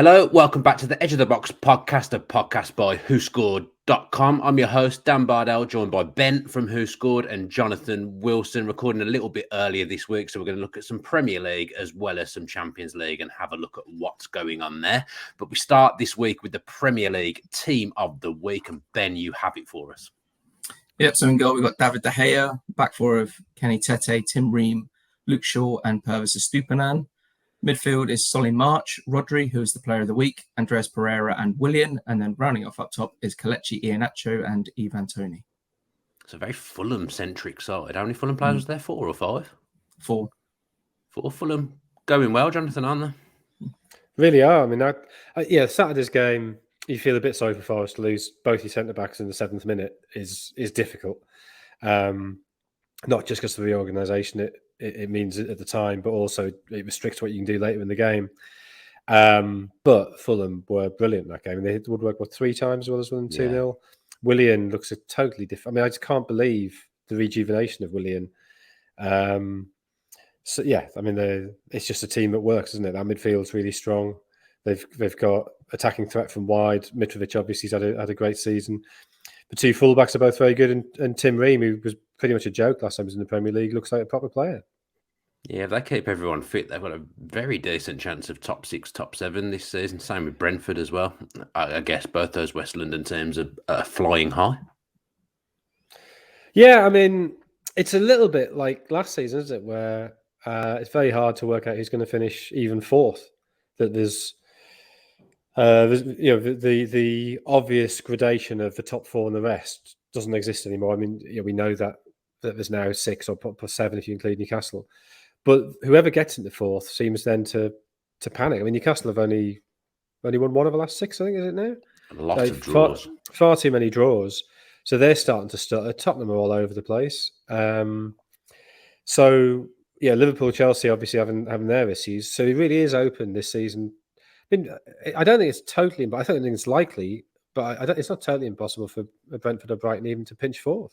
Hello, welcome back to the Edge of the Box podcast, a podcast by WhoScored.com. I'm your host, Dan Bardell, joined by Ben from WhoScored and Jonathan Wilson, recording a little bit earlier this week. So we're going to look at some Premier League as well as some Champions League and have a look at what's going on there. But we start this week with the Premier League Team of the Week. And Ben, you have it for us. Yep, so in goal, we've got David De Gea, back four of Kenny Tete, Tim Ream, Luke Shaw, and Pervis Estupiñán. Midfield is Solly March, Rodri, who is the player of the week, Andres Pereira and Willian. And then rounding off up top is Kelechi Iheanacho and Ivan Toney. It's a very Fulham-centric side. How many Fulham players was there? 4 or 5? 4. 4 Fulham. Going well, Jonathan, aren't they? Really are. I mean, Saturday's game, you feel a bit sorry for Forest to lose both your centre-backs in the 7th minute is difficult. Not just because of the organisation it means at the time, but also it restricts what you can do later in the game. But Fulham were brilliant in that game. They hit Woodwork 3 times as well as winning 2-0. Willian looks a totally different. I mean, I just can't believe the rejuvenation of Willian. It's just a team that works, isn't it? That midfield's really strong. They've got attacking threat from wide. Mitrovic obviously had a great season. The 2 fullbacks are both very good, and Tim Ream, who was pretty much a joke last time he was in the Premier League, looks like a proper player. Yeah, if they keep everyone fit, they've got a very decent chance of top 6, top 7 this season. Same with Brentford as well. I guess both those West London teams are flying high. Yeah, I mean, it's a little bit like last season, isn't it? Where it's very hard to work out who's going to finish even 4th. That there's the obvious gradation of the top 4 and the rest doesn't exist anymore. I mean, we know that there's now 6 or 7 if you include Newcastle. But whoever gets into 4th seems then to panic. I mean, Newcastle have only won 1 of the last 6, I think, is it now? A lot of draws. Far too many draws. So they're starting to stutter. Tottenham are all over the place. Liverpool, Chelsea obviously having their issues. So it really is open this season. I mean, I don't think it's totally, but I don't think it's likely. But it's not totally impossible for Brentford or Brighton even to pinch 4th.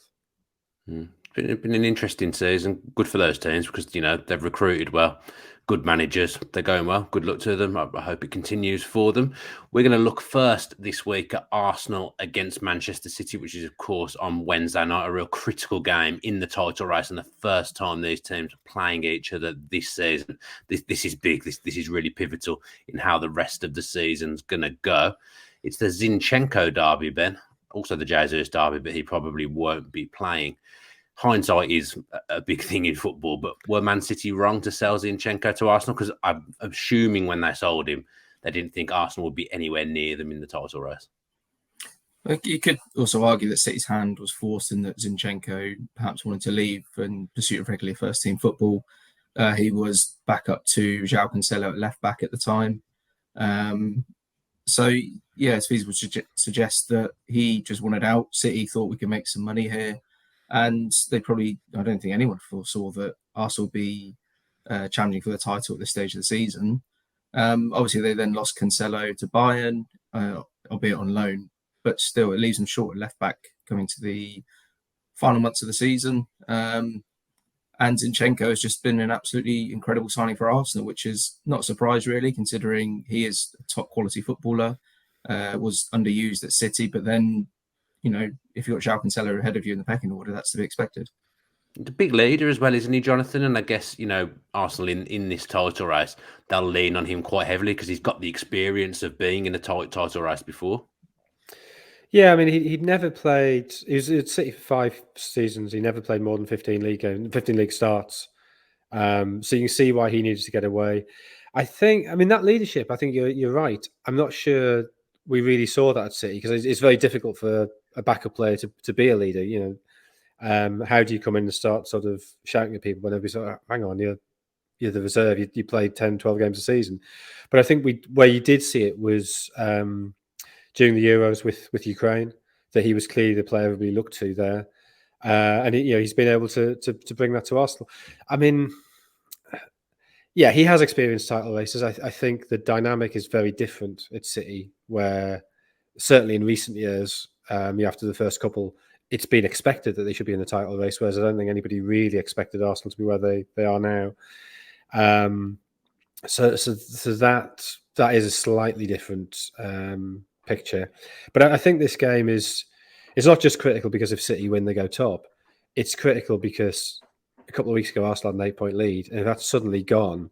It's been an interesting season. Good for those teams because, they've recruited well. Good managers. They're going well. Good luck to them. I hope it continues for them. We're going to look first this week at Arsenal against Manchester City, which is, of course, on Wednesday night, a real critical game in the title race and the first time these teams are playing each other this season. This is big. This is really pivotal in how the rest of the season's going to go. It's the Zinchenko derby, Ben. Also the Jesus derby, but he probably won't be playing. Hindsight is a big thing in football, but were Man City wrong to sell Zinchenko to Arsenal? Because I'm assuming when they sold him, they didn't think Arsenal would be anywhere near them in the title race. You could also argue that City's hand was forced in that Zinchenko perhaps wanted to leave in pursuit of regular first-team football. He was back up to João Cancelo at left-back at the time. It's feasible to suggest that he just wanted out. City thought we could make some money here. And I don't think anyone foresaw that Arsenal would be challenging for the title at this stage of the season. Obviously, they then lost Cancelo to Bayern, albeit on loan, but still it leaves them short at left back coming to the final months of the season. And Zinchenko has just been an absolutely incredible signing for Arsenal, which is not a surprise really, considering he is a top quality footballer, was underused at City, but then if you've got João Cancelo ahead of you in the pecking order, that's to be expected. The big leader as well, isn't he, Jonathan? And I guess, Arsenal in this title race, they'll lean on him quite heavily because he's got the experience of being in a title race before. Yeah, I mean, he'd never played. He was at City for 5 seasons. He never played more than 15 league starts. So you can see why he needed to get away. That leadership, I think you're right. I'm not sure we really saw that at City because it's very difficult for a backup player to be a leader. How do you come in and start sort of shouting at people when everybody's like, hang on, you're the reserve, you played 10, 12 games a season. But I think where you did see it was during the Euros with Ukraine, that he was clearly the player everybody looked to there. And he's been able to bring that to Arsenal. I mean, yeah, he has experienced title races. I think the dynamic is very different at City, where certainly in recent years, after the first couple, it's been expected that they should be in the title race, whereas I don't think anybody really expected Arsenal to be where they are now. So that is a slightly different picture. But I think this game is not just critical because if City win, they go top. It's critical because a couple of weeks ago, Arsenal had an 8-point lead, and if that's suddenly gone,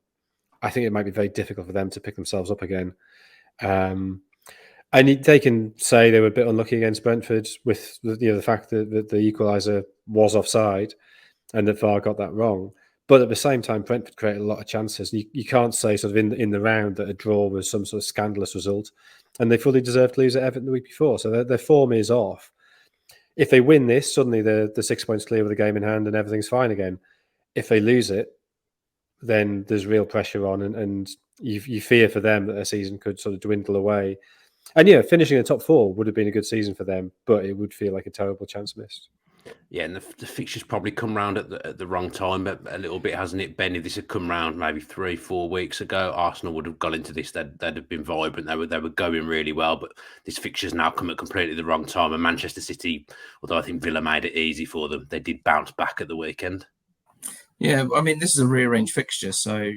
I think it might be very difficult for them to pick themselves up again. And they can say they were a bit unlucky against Brentford with the fact that the equaliser was offside and that VAR got that wrong. But at the same time, Brentford created a lot of chances. You can't say sort of in the round that a draw was some sort of scandalous result, and they fully deserved to lose at Everton the week before. So their form is off. If they win this, suddenly the 6 points clear with the game in hand and everything's fine again. If they lose it, then there's real pressure on, and you fear for them that their season could sort of dwindle away. And finishing in the top 4 would have been a good season for them, but it would feel like a terrible chance missed. Yeah, and the fixtures probably come round at the wrong time a little bit, hasn't it, Ben? If this had come round maybe 3-4 weeks ago, Arsenal would have got into this. They'd have been vibrant. They were going really well, but this fixture's now come at completely the wrong time. And Manchester City, although I think Villa made it easy for them, they did bounce back at the weekend. Yeah, I mean, this is a rearranged fixture. So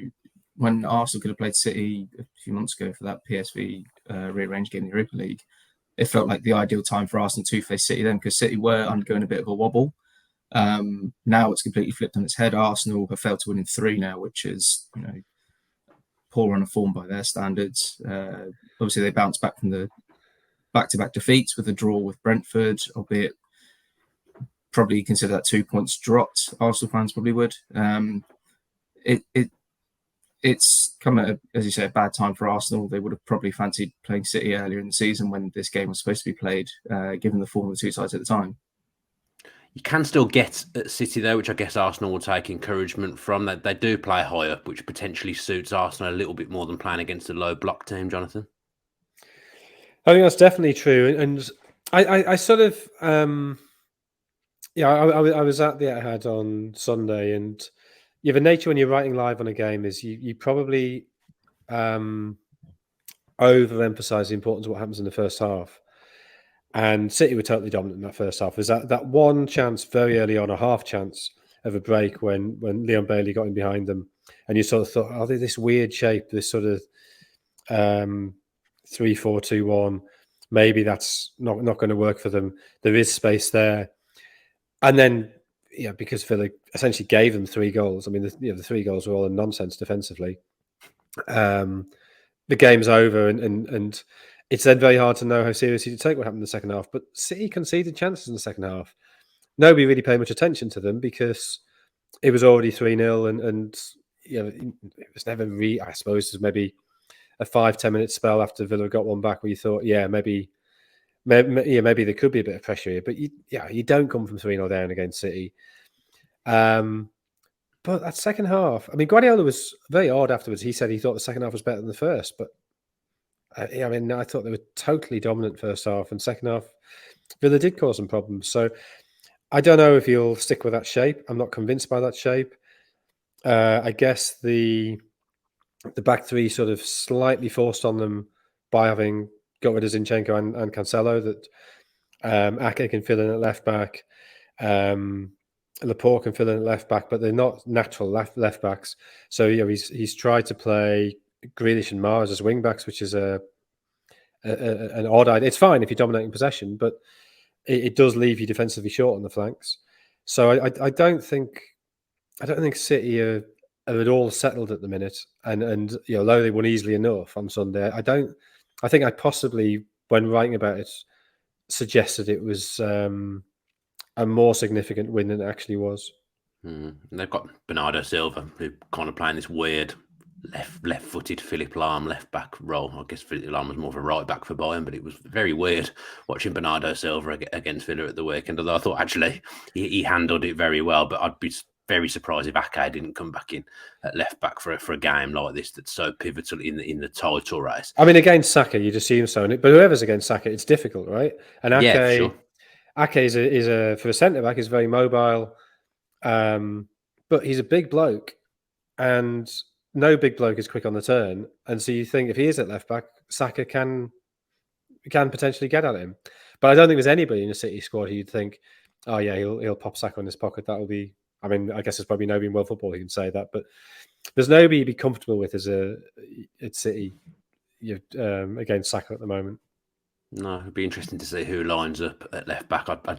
when Arsenal could have played City a few months ago for that PSV rearranged game in the Europa League, it felt like the ideal time for Arsenal to face City then, because City were undergoing a bit of a wobble. Now it's completely flipped on its head. Arsenal have failed to win in 3 now, which is poor run of form by their standards. Obviously, they bounced back from the back-to-back defeats with a draw with Brentford, albeit probably consider that 2 points dropped. Arsenal fans probably would. It's come at, as you say, a bad time for Arsenal. They would have probably fancied playing City earlier in the season when this game was supposed to be played, given the form of the two sides at the time. You can still get at City, though, which I guess Arsenal will take encouragement from. That they do play high up, which potentially suits Arsenal a little bit more than playing against a low block team, Jonathan. I think that's definitely true. And I sort of, I was at the Etihad on Sunday, and the nature when you're writing live on a game is you probably overemphasize the importance of what happens in the first half. And City were totally dominant in that first half. There's that one chance very early on, a half chance of a break when Leon Bailey got in behind them, and you sort of thought, oh, they're this weird shape, this sort of 3-4-2-1. Maybe that's not going to work for them. There is space there, and then because Villa essentially gave them 3 goals. I mean, the 3 goals were all in nonsense defensively. The game's over, and it's then very hard to know how seriously to take what happened in the second half. But City conceded chances in the second half. Nobody really paid much attention to them because it was already 3-0, and it was never really. I suppose there's maybe a 5-10 minute spell after Villa got one back where you thought, maybe there could be a bit of pressure here. But you don't come from 3-0 down against City. But that second half, I mean, Guardiola was very odd afterwards. He said he thought the second half was better than the first, but I thought they were totally dominant first half, and second half, Villa did cause some problems. So I don't know if he'll stick with that shape. I'm not convinced by that shape. I guess the back three sort of slightly forced on them by having got rid of Zinchenko and Cancelo, that Ake can fill in at left back. Laporte can fill in at left back, but they're not natural left backs. So he's tried to play Grealish and Mahrez as wing backs, which is an odd idea. It's fine if you're dominating possession, but it does leave you defensively short on the flanks. So I don't think City are at all settled at the minute. And although they won easily enough on Sunday, I think I possibly, when writing about it, suggested it was a more significant win than it actually was. They've got Bernardo Silva, who kind of playing this weird left-footed Philipp Lahm left-back role. I guess Philipp Lahm was more of a right-back for Bayern, but it was very weird watching Bernardo Silva against Villa at the weekend. Although I thought actually he handled it very well, but I'd be very surprised if Ake didn't come back in at left-back for a game like this that's so pivotal in the title race. I mean, against Saka, you'd assume so, but whoever's against Saka, it's difficult, right? And Ake, yeah, sure. Ake is for a centre-back, is very mobile, but he's a big bloke, and no big bloke is quick on the turn. And so you think if he is at left back, Saka can potentially get at him. But I don't think there's anybody in the City squad who you'd think, oh yeah, he'll pop Saka in his pocket. That'll be I mean, I guess there's probably nobody in world football who can say that, but there's nobody you'd be comfortable with as at City against Saka at the moment. No, it'd be interesting to see who lines up at left back. I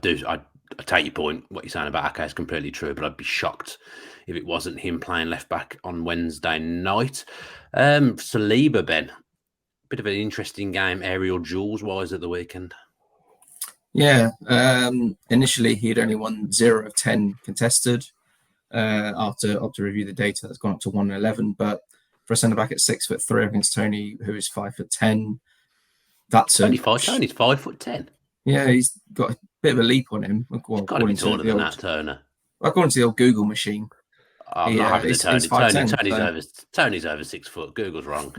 take your point. What you're saying about Ake is completely true, but I'd be shocked if it wasn't him playing left back on Wednesday night. Saliba, Ben, bit of an interesting game, aerial duels wise at the weekend. Yeah, initially he'd only won 0 of 10 contested. After review the data, that's gone up to 1 in 11. But for a centre back at 6'3" against Tony, who is 5'10", that's Tony's 5'10". Yeah, he's got a bit of a leap on him. He's got to be taller than that, Turner. According to the old Google machine, I'm not having the Tony. 5'10", Tony's over 6 foot. Google's wrong.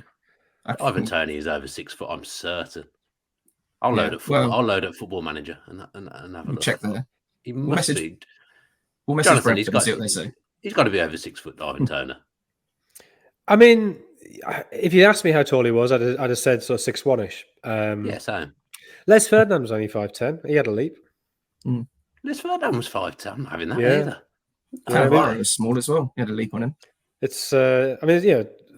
Ivan Toney is over 6 foot. I'm certain. I'll load up Football Manager and have a look. Check there. He must be. We'll message Jonathan, Brentford and see what they say. He's got to be over 6 foot, Ivan Turner. I mean, if you asked me how tall he was, I'd have said sort of 6'1"ish. Yeah, same. Les Ferdinand was only 5'10". He had a leap. Les Ferdinand was 5'10". I'm not having that either. Cannavaro was small as well. He had a leap on him. It's,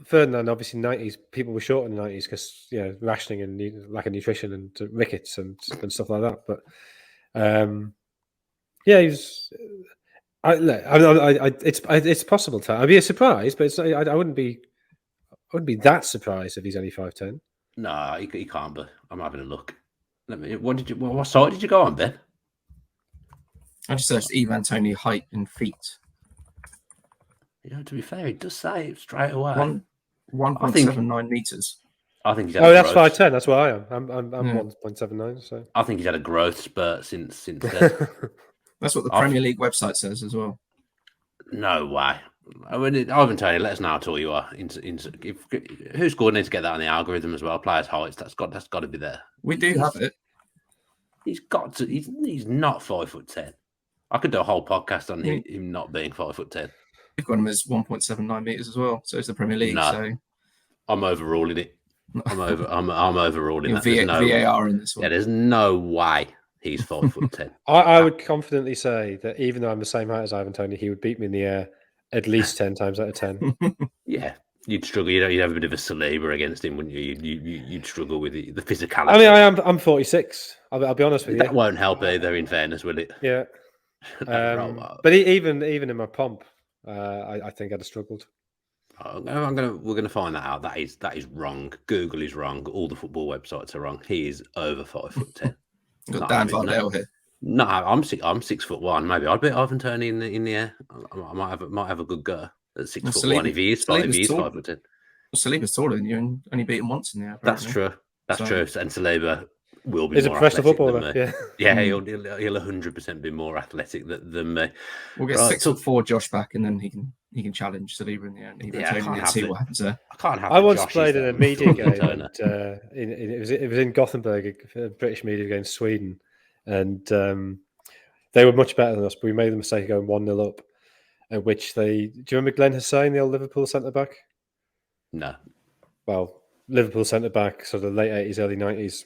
Ferdinand, obviously 90s, people were short in the 90s because, rationing and lack of nutrition and rickets and stuff like that. But, he was... it's possible to. I'd be surprised, but I wouldn't be that surprised if he's only 5'10". No, he can't be. I'm having a look. What site did you go on, Ben? I just searched Ivan Toney height and feet. To be fair, it does say it straight away. 1.79 meters. I think he's had that's 5'10". That's what I am. I'm 1.79. So I think he's had a growth spurt since then. That's what the Premier League website says as well. No way. Ivan Toney, let us know how tall you are. WhoScored needs to get that on the algorithm as well. Players' heights, that's got to be there. We do have it. He's got to. He's not 5'10". I could do a whole podcast on him not being 5'10". We've got him as 1.79 meters as well. So it's the Premier League. No, so I'm overruling it. I'm overruling that. VAR in this one. Yeah, there's no way he's 5'10". I would confidently say that even though I'm the same height as Ivan Toney, he would beat me in the air at least 10 times out of 10. Yeah, you'd struggle. You'd have a bit of a Saliba against him, wouldn't you? You'd struggle with the physicality. I mean, I'm 46. I'll be honest with you. That won't help either, in fairness, will it? Yeah. But even in my pomp, I think I'd have struggled. We're gonna find that out. That is wrong. Google is wrong. All the football websites are wrong. He is over 5'10". Got Dan Bardell here. No, I'm 6'1". Maybe I'd beat Ivan Toney in the air. I might have a good go at 6'1". If he is 5'10". Saliba's taller than you and only beat him once in the air. That's true. That's true. And Saliba will be. He's a professional footballer. Yeah, he'll 100% be more athletic than me. We'll get 6'4" Josh back, and then he can challenge Saliba in the end. I see what happens there. I once played in a media game. And, it was in Gothenburg, a British media against Sweden, and they were much better than us. But we made the mistake of going 1-0 up, at which do you remember Glenn Hussein, the old Liverpool centre back? No. Well, Liverpool centre back, sort of late 80s, early 90s.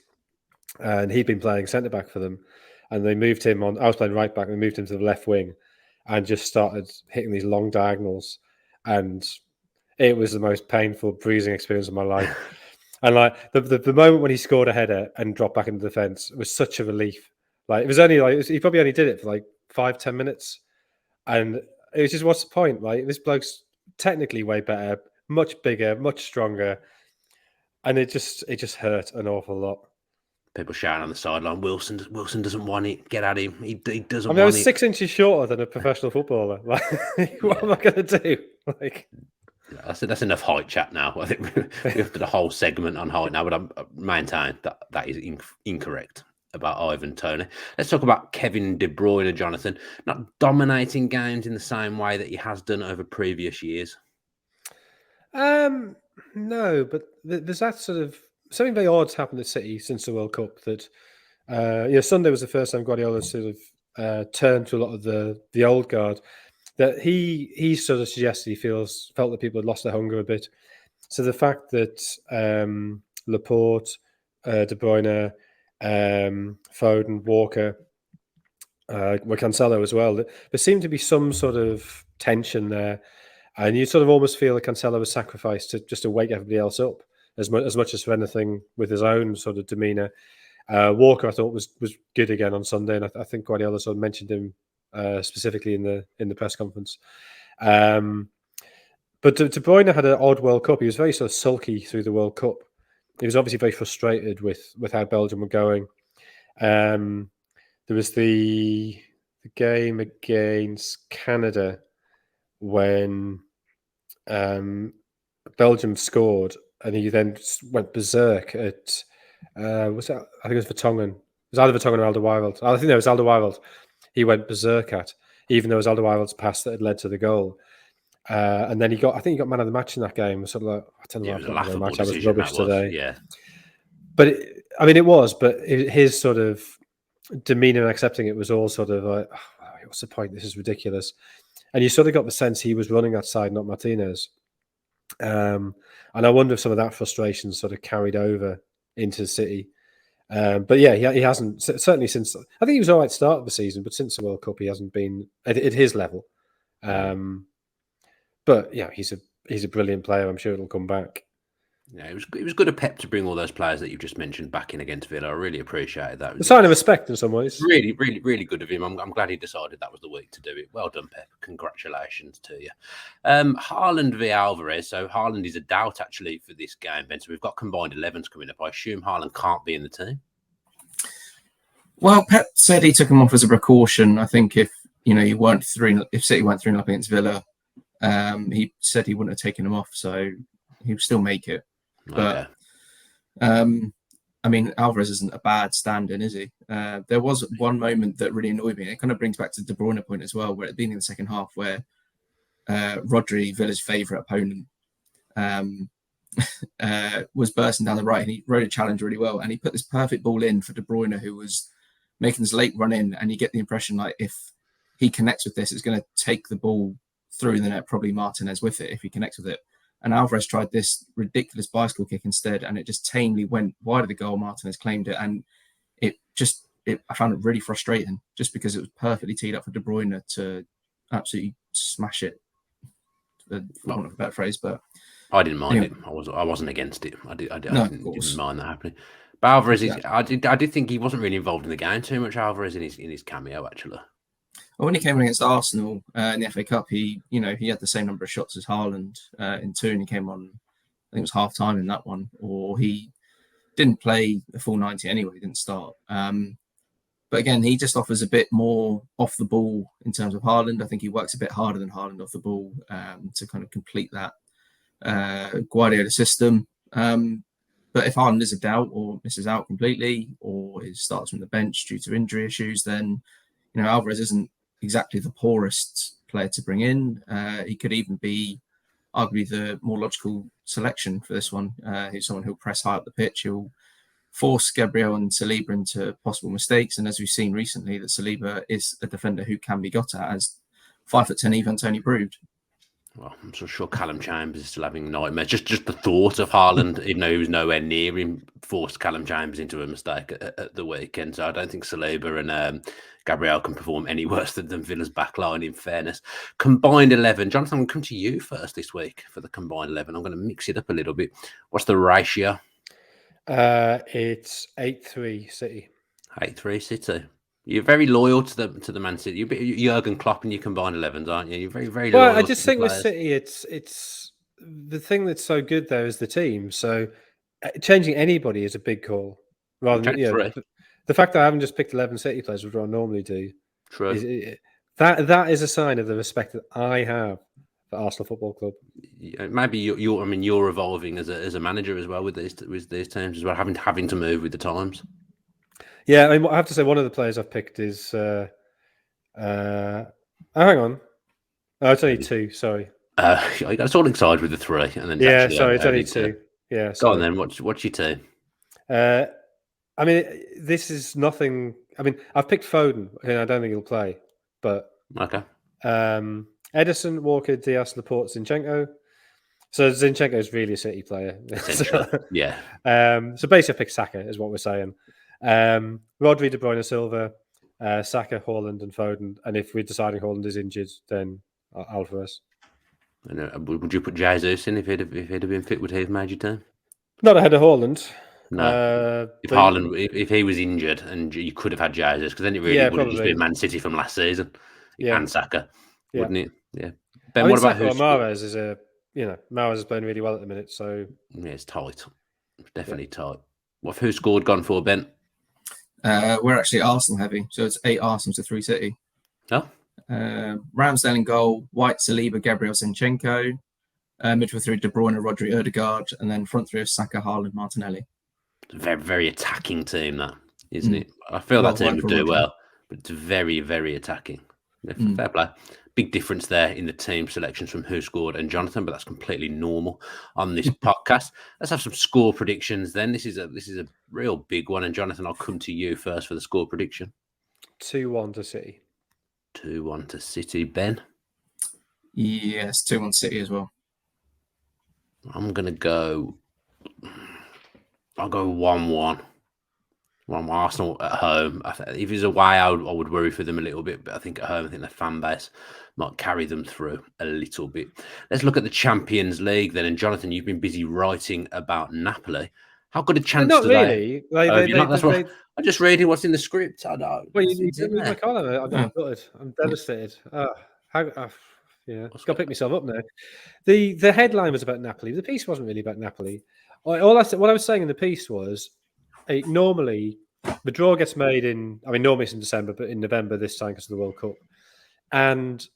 And he'd been playing centre back for them, and they moved him on. I was playing right back, and they moved him to the left wing, and just started hitting these long diagonals, and it was the most painful, bruising experience of my life. And like the moment when he scored a header and dropped back into defence was such a relief. Like it was only he probably only did it for like 5-10 minutes, and it was just, what's the point? Like this bloke's technically way better, much bigger, much stronger, and it just hurt an awful lot. People shouting on the sideline, Wilson doesn't want it. Get at him. He doesn't. I was 6 inches shorter than a professional footballer. Like, what am I going to do? Like, that's enough height chat now. I think we have to do a whole segment on height now, but I'm maintaining that is incorrect about Ivan Toney. Let's talk about Kevin De Bruyne, Jonathan. Not dominating games in the same way that he has done over previous years. No, but there's that sort of something very odd's happened at City since the World Cup. That Sunday was the first time Guardiola sort of turned to a lot of the old guard. That he sort of suggested he felt that people had lost their hunger a bit. So the fact that Laporte, De Bruyne, Foden, Walker, with Cancelo as well. There seemed to be some sort of tension there, and you sort of almost feel that Cancelo was sacrificed just to wake everybody else up as much as for anything with his own sort of demeanour. Walker, I thought, was good again on Sunday, and I think Guardiola sort of mentioned him specifically in the press conference. But De Bruyne had an odd World Cup. He was very sort of sulky through the World Cup. He was obviously very frustrated with how Belgium were going. There was the game against Canada when Belgium scored, and he then went berserk at was that? I think it was Vertonghen. It was either Vertonghen or Alderweireld. I think it was Alderweireld. He went berserk at, even though it was Alderweireld's pass that had led to the goal. And then I think he got man of the match in that game. Sort of like, I don't know. It was a laughable decision. I was rubbish today. Yeah, but it was. But his sort of demeanour and accepting it was all sort of like, oh, what's the point? This is ridiculous. And you sort of got the sense he was running that side, not Martinez. And I wonder if some of that frustration sort of carried over into the City. But yeah, he hasn't, certainly since, I think he was all right at the start of the season, but since the World Cup, he hasn't been at his level. But yeah, he's a brilliant player. I'm sure it'll come back. Yeah, it was good of Pep to bring all those players that you've just mentioned back in against Villa. I really appreciated that. A sign of respect in some ways. Really, really, really good of him. I'm glad he decided that was the week to do it. Well done, Pep. Congratulations to you. Haaland v Alvarez. So Haaland is a doubt actually for this game, Ben. So we've got combined 11s coming up. I assume Haaland can't be in the team. Well, Pep said he took him off as a precaution. I think if City weren't 3-0 up against Villa, he said he wouldn't have taken him off, so he would still make it. But I mean, Alvarez isn't a bad stand-in, is he? There was one moment that really annoyed me. It kind of brings back to the De Bruyne point as well, where at the beginning of the second half, where Rodri, Villa's favourite opponent, was bursting down the right, and he rode a challenge really well, and he put this perfect ball in for De Bruyne, who was making this late run in, and you get the impression like if he connects with this, it's going to take the ball through the net, probably Martinez with it if he connects with it. And Alvarez tried this ridiculous bicycle kick instead, and it just tamely went wide of the goal. Martinez claimed it, and I found it really frustrating just because it was perfectly teed up for De Bruyne to absolutely smash it, for want of a better phrase. But I didn't mind it. I wasn't against it. I didn't mind that happening. But Alvarez, I did think he wasn't really involved in the game too much. Alvarez in his cameo actually. Well, when he came in against Arsenal in the FA Cup, he had the same number of shots as Haaland in 2, and he came on, I think it was half time in that one, or he didn't play the full 90 anyway, he didn't start. But again, he just offers a bit more off the ball in terms of Haaland. I think he works a bit harder than Haaland off the ball to kind of complete that Guardiola system. But if Haaland is a doubt or misses out completely, or he starts from the bench due to injury issues, then Alvarez isn't exactly the poorest player to bring in. He could even be arguably the more logical selection for this one. He's someone who'll press high up the pitch. He'll force Gabriel and Saliba into possible mistakes. And as we've seen recently, that Saliba is a defender who can be got at, as 5'10" Ivan Toney proved. Well, I'm so sure Callum Chambers is still having nightmares. Just the thought of Haaland, even though he was nowhere near him, forced Callum Chambers into a mistake at the weekend. So I don't think Saliba and Gabriel can perform any worse than Villa's backline, in fairness. Combined 11. Jonathan, I'm going to come to you first this week for the combined 11. I'm going to mix it up a little bit. What's the ratio? It's 8-3 City. 8-3 City. You're very loyal to the Man City. You're Jurgen Klopp in your combined 11s, aren't you? You're very, very loyal. Well, I just think with City, it's the thing that's so good there is the team. So changing anybody is a big call. Rather than the fact that I haven't just picked 11 City players, which I normally do. True. That is a sign of the respect that I have for Arsenal Football Club. Maybe you're evolving as a manager as well with these teams as well, having to move with the times. Yeah, I have to say one of the players I've picked is. Hang on. Oh, it's only 2. Sorry. I got all excited with the 3, and then it's only 2. Yeah. Go on then. What's your 2? I mean, this is nothing. I mean, I've picked Foden, and I don't think he'll play. But okay. Ederson, Walker, Diaz, Laporte, Zinchenko. So Zinchenko is really a City player. Yeah. So basically, I picked Saka, is what we're saying. Rodri, De Bruyne, Silva, Saka, Haaland, and Foden. And if we're deciding Haaland is injured, then Alvarez. And would you put Jesus in if he'd have been fit? Would he have made your team? Not ahead of Haaland. No. If but- Haaland, if he was injured, and you could have had Jesus, because then it really Yeah, would have just probably. been Man City from last season, Yeah. and Saka, Yeah. wouldn't it? Yeah. I Ben, mean, what about Saka or who's? Mahrez is Mahrez is playing really well at the minute. So Yeah, it's tight. It's definitely tight. What who scored gone for, Ben? We're actually Arsenal heavy, so it's 8 Arsenal to 3 City. Oh, Ramsdale in goal, White, Saliba, Gabriel, Zinchenko. Midfield 3, De Bruyne, Rodri, Odegaard, and then front 3 of Saka, Haaland, Martinelli. very, very attacking team, that isn't it? I feel that team would do well, but it's very, very attacking. Fair play. Big difference there in the team selections from Who Scored and Jonathan, but that's completely normal on this podcast. Let's have some score predictions then. This is a real big one, and Jonathan, I'll come to you first for the score prediction. 2-1 to City. 2-1 to City. Ben? Yes, 2-1 City as well. I'm gonna go. I'll go 1-1. Arsenal at home. If it's away, I would worry for them a little bit, but I think at home, I think the fan base might carry them through a little bit. Let's look at the Champions League then. And Jonathan, you've been busy writing about Napoli. How good a chance Not do really. I'm just reading what's in the script. I know. Well, you did read my column. I'm devastated. Got to pick myself up now. The headline was about Napoli. The piece wasn't really about Napoli. What I was saying in the piece was, normally the draw gets made normally it's in December, but in November this time because of the World Cup. And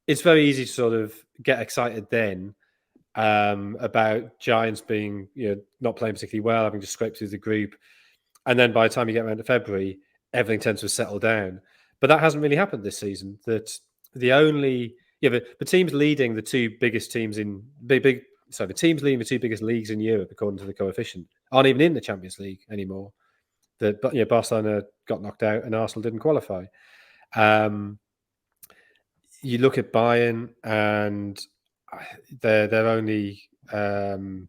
it's very easy to sort of get excited then about Giants being, not playing particularly well, having to scrape through the group. And then by the time you get around to February, everything tends to settle down. But that hasn't really happened this season. That the teams leading the two biggest teams in the teams leading the two biggest leagues in Europe, according to the coefficient, aren't even in the Champions League anymore. Barcelona got knocked out and Arsenal didn't qualify. You look at Bayern and they're only the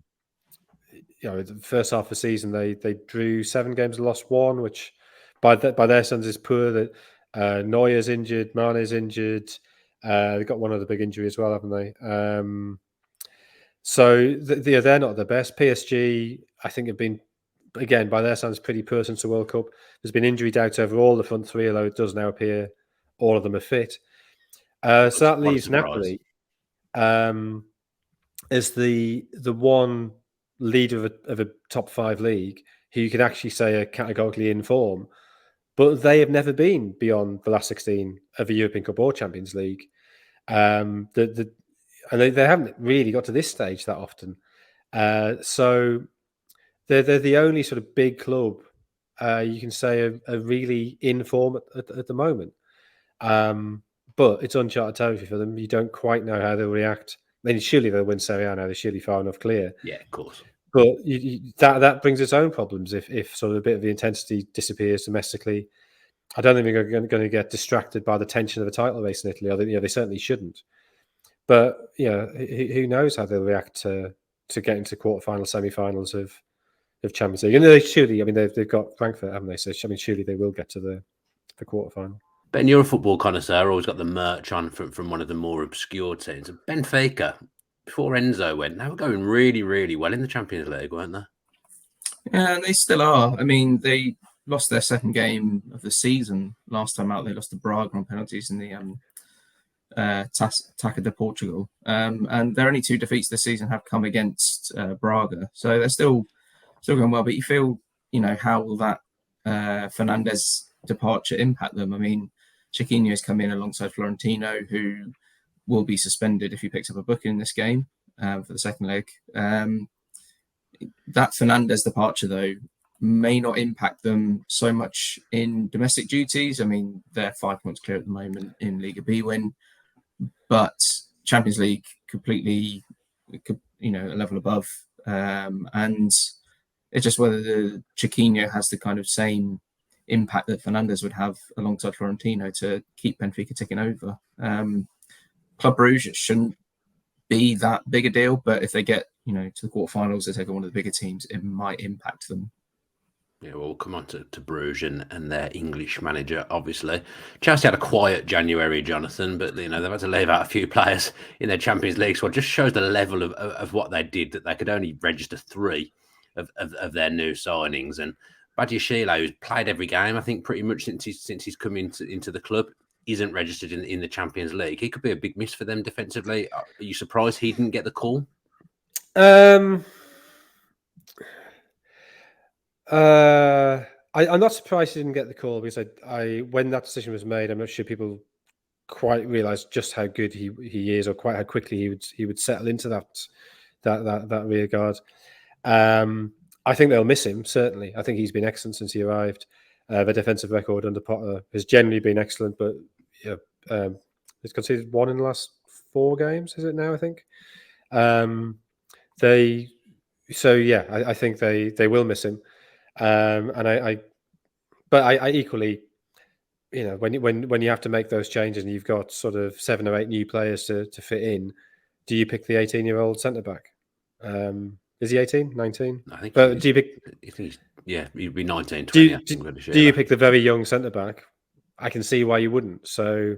first half of the season they drew 7 games and lost 1, which by their standards is poor. That Neuer's injured, Mane's injured. They've got one other big injury as well, haven't they? So they're not the best. PSG, I think, have been, again, by their standards, pretty poor since the World Cup. There's been injury doubts over all the front 3, although it does now appear all of them are fit. So that leaves Napoli as the one leader of a top 5 league who you can actually say are categorically in form, but they have never been beyond the last 16 of the European Cup or Champions League. And they haven't really got to this stage that often. So they're the only sort of big club you can say are really in form at the moment. But it's uncharted territory for them. You don't quite know how they'll react. I mean, surely they'll win Serie A now. They're surely far enough clear. Yeah, of course. But that brings its own problems if sort of a bit of the intensity disappears domestically. I don't think they're going to get distracted by the tension of a title race in Italy. I think they certainly shouldn't. But who knows how they'll react to getting to quarterfinals, semi-finals of Champions League. And they surely, they've got Frankfurt, haven't they? So surely they will get to the quarterfinal. Ben, you're a football connoisseur. Always got the merch on from one of the more obscure teams. Benfica, before Enzo went, they were going really, really well in the Champions League, weren't they? Yeah, and they still are. They lost their second game of the season last time out. They lost to Braga on penalties in the Taça de Portugal. And their only 2 defeats this season have come against Braga. So they're still going well. But you feel, how will that Fernandes departure impact them? Chiquinho's come in alongside Florentino, who will be suspended if he picks up a booking in this game for the second leg. That Fernandes departure, though, may not impact them so much in domestic duties. They're 5 points clear at the moment in Liga B win, but Champions League completely, a level above. And it's just whether the Chiquinho has the kind of same impact that Fernandes would have alongside Florentino to keep Benfica ticking over. Club Brugge, it shouldn't be that big a deal, but if they get to the quarterfinals, they take on one of the bigger teams, it might impact them. Yeah, well, we'll come on to Bruges and their English manager, obviously. Chelsea had a quiet January, Jonathan, but they've had to leave out a few players in their Champions League squad. Just shows the level of what they did, that they could only register 3 of their new signings. And Badiashile, who's played every game, I think, pretty much since he's come into the club, isn't registered in the Champions League. He could be a big miss for them defensively. Are you surprised he didn't get the call? I'm not surprised he didn't get the call, because I when that decision was made, I'm not sure people quite realised just how good he is, or quite how quickly he would settle into that rear guard. I think they'll miss him, certainly. I think he's been excellent since he arrived. The defensive record under Potter has generally been excellent, but he's conceded 1 in the last 4 games. Is it now? I think. I think they will miss him. And I equally, when you have to make those changes and you've got sort of 7 or 8 new players to fit in, do you pick the 18-year-old centre back? Is he 18, 19? I think. But do you pick? He'd be 19, 20. Do you pick the very young centre back? I can see why you wouldn't. So,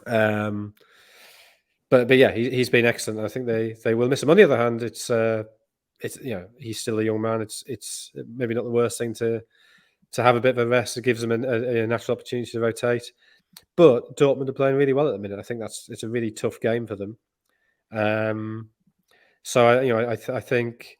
but yeah, he's been excellent. I think they will miss him. On the other hand, it's he's still a young man. It's maybe not the worst thing to have a bit of a rest. It gives them a natural opportunity to rotate. But Dortmund are playing really well at the minute. I think it's a really tough game for them. So I think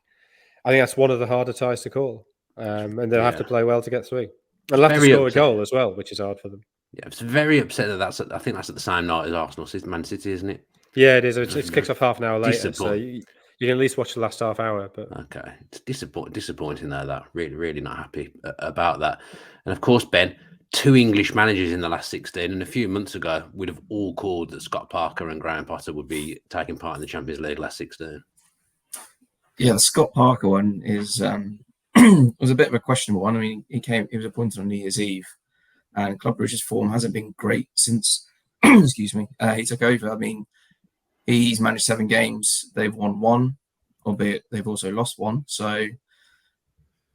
that's one of the harder ties to call, and they'll have to play well to get through. And they'll have to score a goal as well, which is hard for them. Yeah, it's very upset that I think that's at the same night as Arsenal, Man City, isn't it? Yeah, it is. It's kicked off half an hour later, so you can at least watch the last half hour. But okay, it's disappointing though. That really not happy about that. And of course, Ben, 2 English managers in the last 16, and a few months ago we'd have all called that Scott Parker and Graham Potter would be taking part in the Champions League last 16. Yeah, the Scott Parker one is was a bit of a questionable one. I mean, he was appointed on New Year's Eve, and Club Brugge's form hasn't been great since excuse me, he took over. I mean, he's managed 7 games. They've won 1, albeit they've also lost 1. So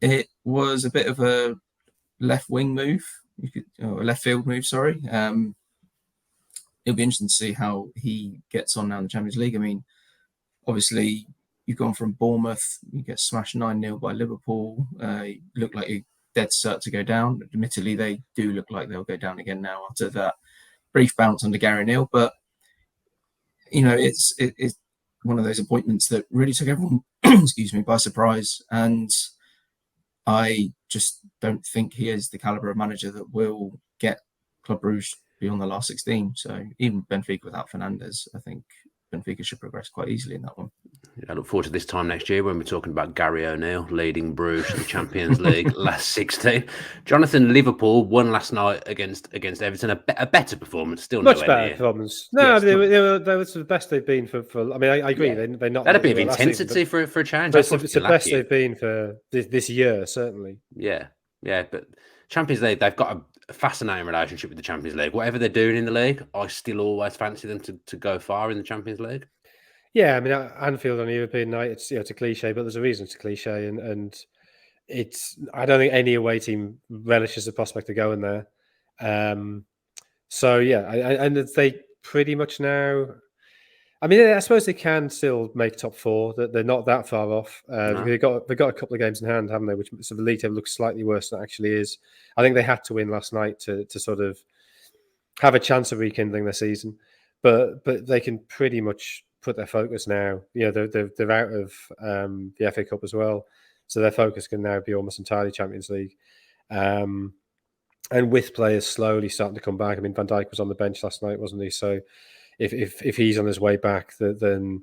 it was a bit of a left wing move, a left field move. Sorry. It'll be interesting to see how he gets on now in the Champions League. I mean, obviously, you've gone from Bournemouth, you get smashed 9-0 by Liverpool. You look like you're dead set to go down. Admittedly, they do look like they'll go down again now after that brief bounce under Gary Neal. But it's one of those appointments that really took everyone, excuse me, by surprise. And I just don't think he is the caliber of manager that will get Club Brugge beyond the last 16. So even Benfica without Fernandes, I think Benfica should progress quite easily in that one. I look forward to this time next year when we're talking about Gary O'Neill leading Bruges to the Champions League last 16. Jonathan, Liverpool won last night against Everton. A better performance, still much better performance. No, they were the best they've been for. I mean, I agree. Yeah. They're not. Had a bit of intensity for a change. It's the best they've been for this year, certainly. Yeah. But Champions League, they've got a fascinating relationship with the Champions League. Whatever they're doing in the league, I still always fancy them to go far in the Champions League. Yeah, I mean, Anfield on a European night, it's it's a cliche, but there's a reason it's a cliche, and it's. I don't think any away team relishes the prospect of going there. So yeah, and they pretty much now. I mean, I suppose they can still make top 4. That they're not that far off. No. They've got a couple of games in hand, haven't they? Which so the league table looks slightly worse than it actually is. I think they had to win last night to sort of have a chance of rekindling their season, but they can pretty much put their focus now. They're out of the FA Cup as well, so their focus can now be almost entirely Champions League. And with players slowly starting to come back. I mean, Van Dijk was on the bench last night, wasn't he? So if he's on his way back, then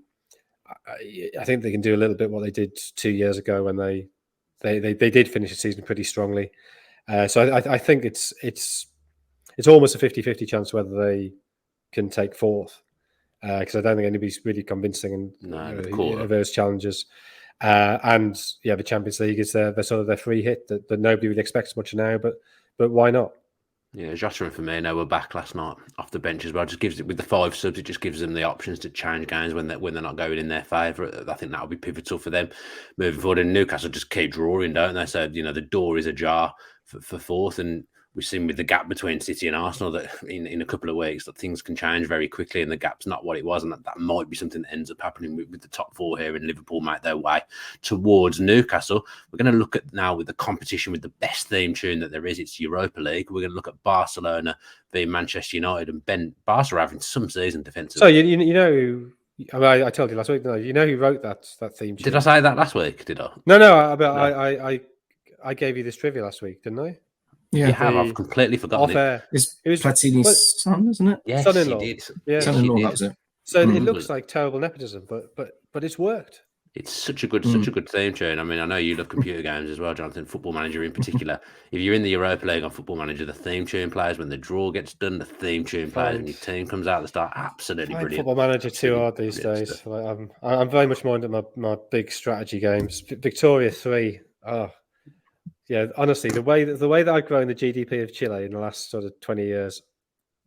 I think they can do a little bit what they did 2 years ago when they did finish the season pretty strongly. So I think it's almost a 50-50 chance whether they can take 4th. Because I don't think anybody's really convincing of those challenges. And the Champions League is their sort of their free hit that nobody really expects much now, but why not? Yeah, Jota and Firmino were back last night off the bench as well. Just gives it with the 5 subs. It just gives them the options to change games when they're not going in their favour. I think that'll be pivotal for them moving forward. And Newcastle just keep drawing, don't they? So the door is ajar for fourth, and we've seen with the gap between City and Arsenal that in a couple of weeks that things can change very quickly, and the gap's not what it was, and that might be something that ends up happening with the top 4 here, and Liverpool make their way towards Newcastle. We're going to look at now with the competition with the best theme tune that there is. It's Europa League. We're going to look at Barcelona v Manchester United, and Ben, Barca are having some season defensively. So you know, I told you last week. No, you know who wrote that theme tune? Did I say that last week? Did I? No. I gave you this trivia last week, didn't I? Yeah, you have. I've completely forgotten it. It was Platini's son, isn't it? Yes, son-in-law. he did. Yeah, son-in-law. That was it. So it looks like terrible nepotism, but it's worked. It's such a good theme tune. I mean, I know you love computer games as well, Jonathan. Football Manager in particular. If you're in the Europa League on Football Manager, the theme tune plays when the draw gets done. The theme tune plays when your team comes out at the start. Absolutely brilliant. Football Manager too hard these days. Like, I'm very much minded my big strategy games. Victoria 3. Oh, yeah. Honestly, the way that I've grown the GDP of Chile in the last sort of 20 years.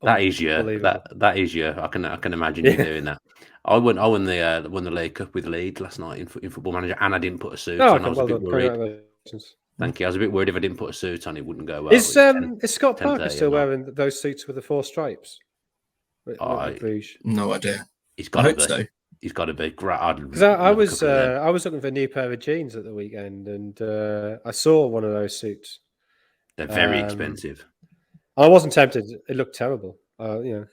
That is you. That is you. I can imagine you doing that. I won the League Cup with Leeds last night in Football Manager, and I didn't put a suit on. I was a bit worried. Thank you. I was a bit worried if I didn't put a suit on, it wouldn't go well. Is Scott Parker still wearing those suits with the 4 stripes? No idea. He's got to be. So. He's got to be. Because I was looking for a new pair of jeans at the weekend, and I saw one of those suits. They're very expensive. I wasn't tempted. It looked terrible. Yeah.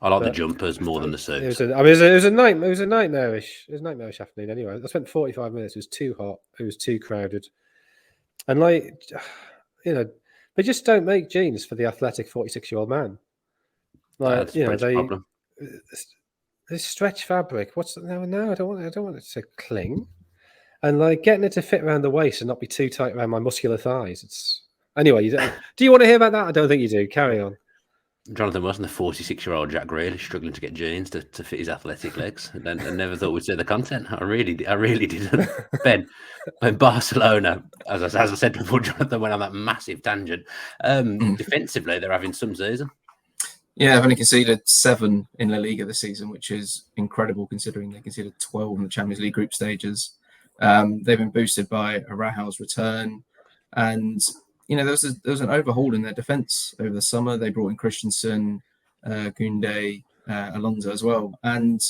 I like the jumpers more than the suits. It was a nightmarish afternoon. Anyway, I spent 45 minutes. It was too hot. It was too crowded, and they just don't make jeans for the athletic 46-year-old man. Like problem. This stretch fabric. No, I don't want it to cling, and like getting it to fit around the waist and not be too tight around my muscular thighs. Anyway, do you want to hear about that? I don't think you do. Carry on. Jonathan wasn't the 46-year-old Jack Grealish struggling to get jeans to fit his athletic legs. I never thought we'd see the content. I really didn't. Ben, when Barcelona, as I said before, Jonathan went on that massive tangent. Defensively, they're having some season. Yeah, they've only conceded 7 in La Liga this season, which is incredible considering they conceded 12 in the Champions League group stages. They've been boosted by Araujo's return, and there was an overhaul in their defence over the summer. They brought in Christensen, Koundé, Alonso as well, and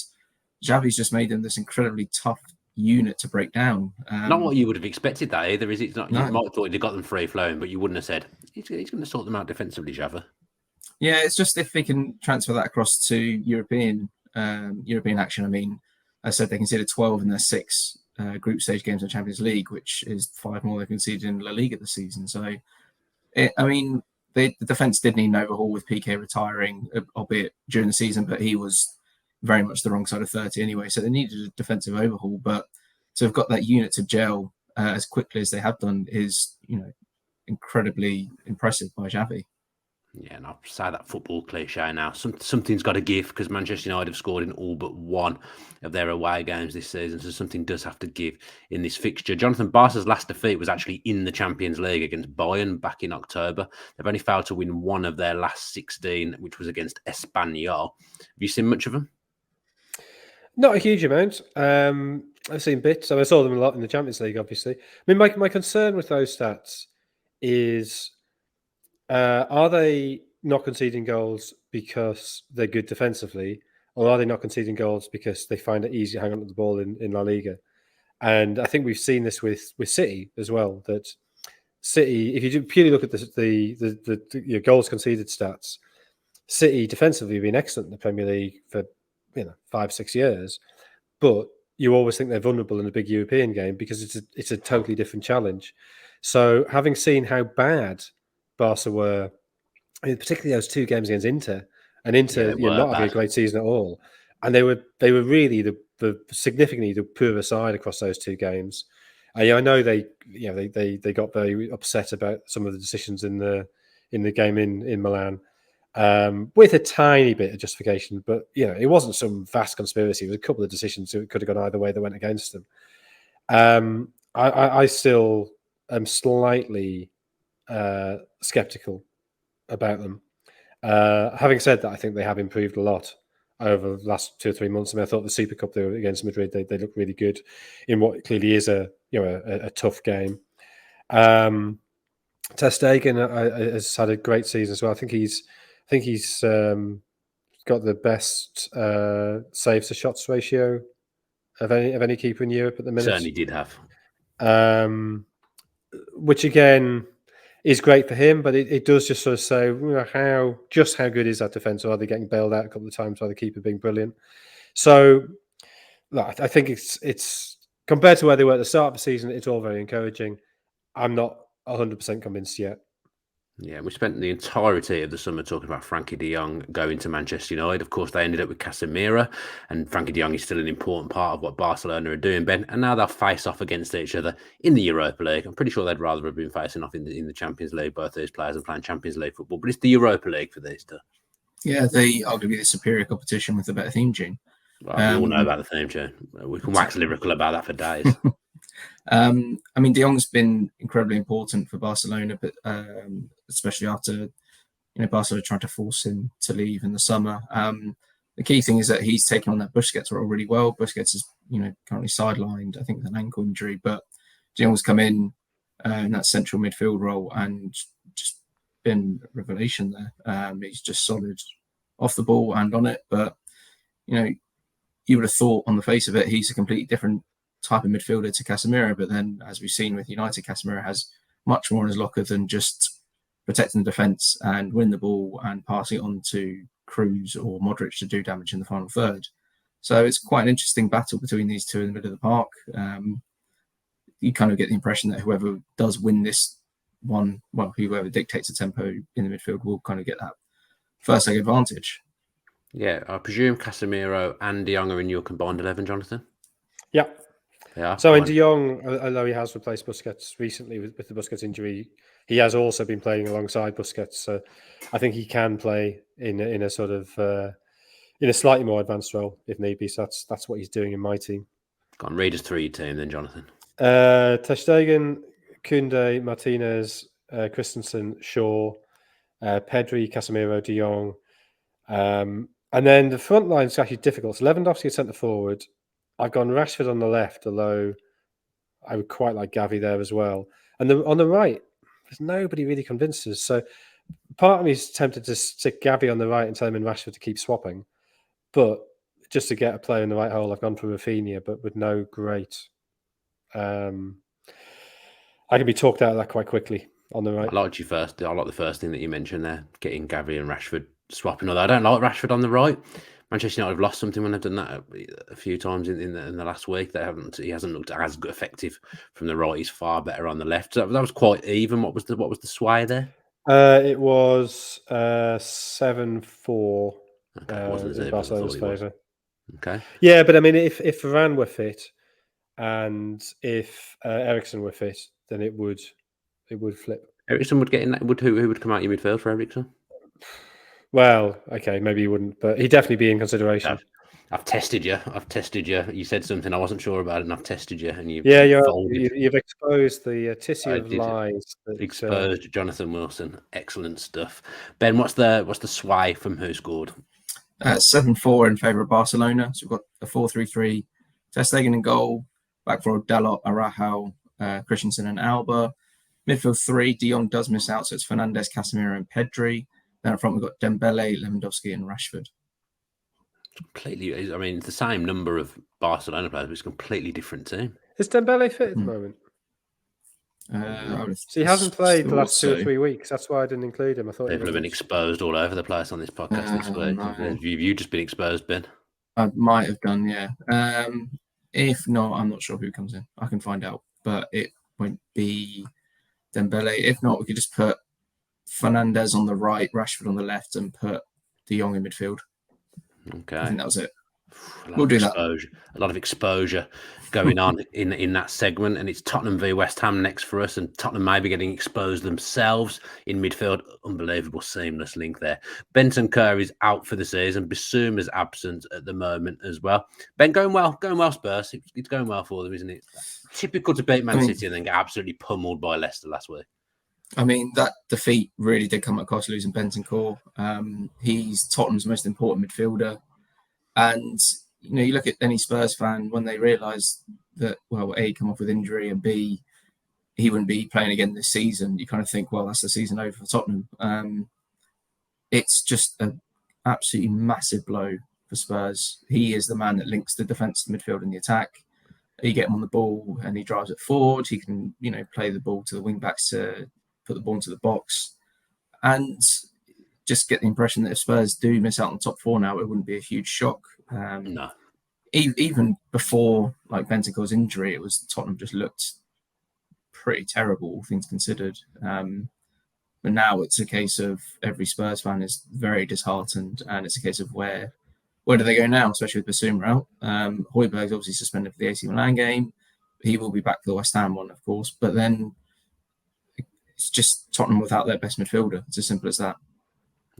Xavi's just made them this incredibly tough unit to break down. Not what you would have expected that either, is it? It's not. No. You might have thought he'd got them free flowing, but you wouldn't have said he's going to sort them out defensively, Xavi. Yeah, it's just if we can transfer that across to European action. I mean, I said they conceded 12 in their 6 group stage games in the Champions League, which is 5 more they've conceded in La Liga this season. So, the defence did need an overhaul with Piqué retiring, albeit during the season, but he was very much the wrong side of 30 anyway. So they needed a defensive overhaul, but to have got that unit to gel as quickly as they have done is, incredibly impressive by Xavi. Yeah, and I'll say that football cliche now. Something's got to give because Manchester United have scored in all but 1 of their away games this season, so something does have to give in this fixture. Jonathan, Barca's last defeat was actually in the Champions League against Bayern back in October. They've only failed to win 1 of their last 16, which was against Espanyol. Have you seen much of them? Not a huge amount. I've seen bits. I saw them a lot in the Champions League, obviously. I mean, my concern with those stats is... are they not conceding goals because they're good defensively, or are they not conceding goals because they find it easy to hang on to the ball in La Liga? And I think we've seen this with City as well. That City, if you purely look at the goals conceded stats, City defensively have been excellent in the Premier League for 5-6 years, but you always think they're vulnerable in a big European game because it's a totally different challenge. So having seen how bad Barca were, particularly those 2 games against Inter, and Inter not having a great season at all, and they were really the significantly the poorer side across those 2 games. I know they got very upset about some of the decisions in the game in Milan, with a tiny bit of justification, but it wasn't some vast conspiracy. It was a couple of decisions that could have gone either way that went against them. I still am slightly skeptical about them. Having said that, I think they have improved a lot over the last 2 or 3 months. I mean, I thought the Super Cup they were against Madrid, they looked really good in what clearly is a tough game. Ter Stegen has had a great season as well. I think he's got the best saves to shots ratio of any keeper in Europe at the minute. Certainly did have. Which again is great for him, but it does just sort of say how good is that defence? Or are they getting bailed out a couple of times by the keeper being brilliant? So look, I think it's compared to where they were at the start of the season, it's all very encouraging. I'm not 100% convinced yet. Yeah, we spent the entirety of the summer talking about Frankie de Jong going to Manchester United. Of course, they ended up with Casemiro, and Frankie de Jong is still an important part of what Barcelona are doing, Ben. And now they'll face off against each other in the Europa League. I'm pretty sure they'd rather have been facing off in the Champions League, both these players are playing Champions League football. But it's the Europa League for these two. Yeah, they are going to be the superior competition with a better theme tune. Well, we all know about the theme tune. We can wax lyrical about that for days. I mean, De Jong's been incredibly important for Barcelona, but especially after Barcelona tried to force him to leave in the summer. The key thing is that he's taken on that Busquets role really well. Busquets is currently sidelined, I think, with an ankle injury, but De Jong's come in that central midfield role and just been a revelation there. He's just solid off the ball and on it, but you would have thought on the face of it he's a completely different type of midfielder to Casemiro, but then as we've seen with United, Casemiro has much more in his locker than just protecting the defence and win the ball and passing it on to Kroos or Modric to do damage in the final third. So it's quite an interesting battle between these two in the middle of the park. You kind of get the impression that whoever does win this one, well, whoever dictates the tempo in the midfield will kind of get that first leg advantage. Yeah, I presume Casemiro and De Jong are in your combined 11, Jonathan? Yeah. Yeah. So in De Jong, although he has replaced Busquets recently with the Busquets injury, he has also been playing alongside Busquets. So I think he can play in a sort of in a slightly more advanced role if need be. So that's what he's doing in my team. Go on, read us through your team then, Jonathan. Ter Stegen, Koundé, Martinez, Christensen, Shaw, Pedri, Casemiro, De Jong. And then the front line is actually difficult. So Lewandowski at centre forward. I've gone Rashford on the left, although I would quite like Gavi there as well. And on the right, there's nobody really convinces. So part of me is tempted to stick Gavi on the right and tell him and Rashford to keep swapping. But just to get a player in the right hole, I've gone for Rafinha, but with no great... I can be talked out of that quite quickly on the right. I like the first thing that you mentioned there, getting Gavi and Rashford swapping. Although I don't like Rashford on the right. Manchester United have lost something when they've done that a few times in the last week. He hasn't looked as effective from the right. He's far better on the left. So that was quite even. What was the sway there? It was 7-4 in Barcelona's favour. Okay. Yeah, but I mean, if Varane were fit and if Eriksen were fit, then it would flip. Eriksen would get in that. Who would come out your midfield for Eriksen? Well, okay, maybe he wouldn't, but he'd definitely be in consideration. I've tested you. You said something I wasn't sure about, and I've tested you, and you've exposed the tissue of lies. Exposed Jonathan Wilson. Excellent stuff. Ben, what's the sway from Who Scored? 7-4 in favour of Barcelona. So we've got a 4-3-3. Ter Stegen in goal. Back four, Dalot, Araujo, Christensen, and Alba. Midfield 3. De Jong does miss out, so it's Fernandes, Casemiro, and Pedri. Then up front, we've got Dembele, Lewandowski, and Rashford. Completely. I mean, it's the same number of Barcelona players, but it's a completely different team. Is Dembele fit at the moment? So he hasn't played the last 2 or 3 weeks. That's why I didn't include him. I thought people have been exposed all over the place on this podcast this week. No. Have you just been exposed, Ben? I might have done, yeah. If not, I'm not sure who comes in. I can find out, but it won't be Dembele. If not, we could just put Fernandes on the right, Rashford on the left, and put De Jong in midfield. Okay. I think that was it. We'll do that. A lot of exposure going on in that segment, and it's Tottenham v West Ham next for us, and Tottenham may be getting exposed themselves in midfield. Unbelievable seamless link there. Benton Kerr is out for the season. Bissouma's absent at the moment as well. Ben, going well Spurs. It's going well for them, isn't it? Typical to beat Man City and then get absolutely pummeled by Leicester last week. I mean, that defeat really did come at cost, losing Bentancur. He's Tottenham's most important midfielder. And, you look at any Spurs fan when they realise that, well, A, come off with injury, and B, he wouldn't be playing again this season. You kind of think, well, that's the season over for Tottenham. It's just an absolutely massive blow for Spurs. He is the man that links the defence to the midfield and the attack. You get him on the ball and he drives it forward. He can, play the ball to the wing backs to put the ball into the box. And just get the impression that if Spurs do miss out on the top four now, it wouldn't be a huge shock. No. Even before Bentancur's injury, it was Tottenham just looked pretty terrible, all things considered. But now it's a case of every Spurs fan is very disheartened, and it's a case of where do they go now, especially with Basuma out. Højbjerg's obviously suspended for the AC Milan game. He will be back for the West Ham one, of course. But then it's just Tottenham without their best midfielder. It's as simple as that.